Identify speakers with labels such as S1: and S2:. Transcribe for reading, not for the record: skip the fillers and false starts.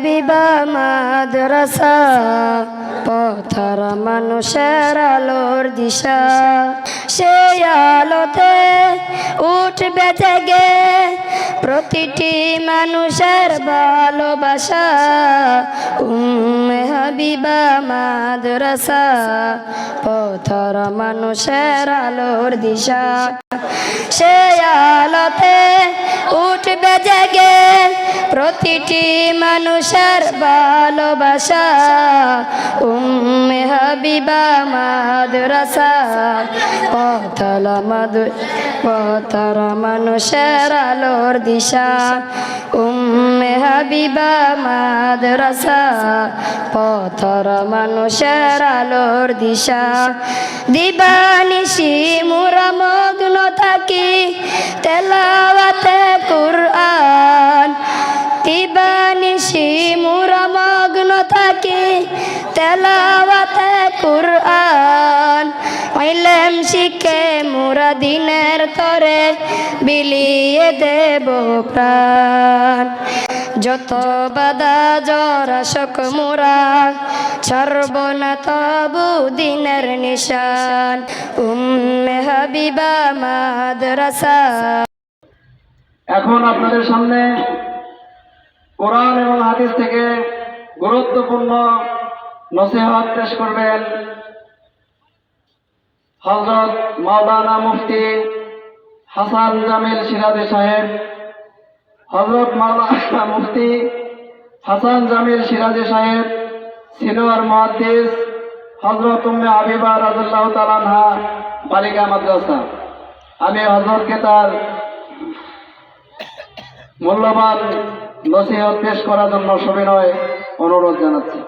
S1: হাবিবা মাদ্রাসা, পথর মানুষের আলোর দিশা। সে আলোতে উঠবে জেগে প্রতিটি মানুষের ভালোবাসা। হাবিবা মাদ্রাসা, পথর মানুষের আলোর দিশা। সে আলোতে উঠবে জেগে প্রতিটি মানুষের ভালোবাসা। হাবিবা মাদ্রাসা, পথর মানুষের আলোর দিশা। হাবিবা মাদ্রাসা, পথর মানুষের আলোর দিশা। দিবানিশি মুরা মগ্ন থাকি তেলাওয়াতে কুরআন। দিবানিশি মুরা মগ্ন থাকি তেলাওয়াতে কুরআন। ইলম শিখে মুরা দিনের তরে বিলিয়ে দেব প্রাণ। যত বাধা জরা শোক মুরা ছাড়ব না তবু দিনের নিশান। হাবিবা মাদ্রাসা।
S2: এখন আপনাদের সামনে কোরআন এবং হাদিস থেকে গুরুত্বপূর্ণ নসিহত পেশ করবেন হযরত মাওলানা মুফতি হাসান জামিল সিরাজি সাহেব। হযরত মাওলানা মুফতি হাসান জামিল সিরাজি সাহেব সিনিয়র মুহাদ্দিস হযরত উম্মে হাবিবা রাদিয়াল্লাহু তাআলা আনহা বালিকা মাদ্রাসা। আমি হযরতকে তার মূল্যবান নসিহত পেশ করার জন্য সবিনয় অনুরোধ জানাচ্ছি।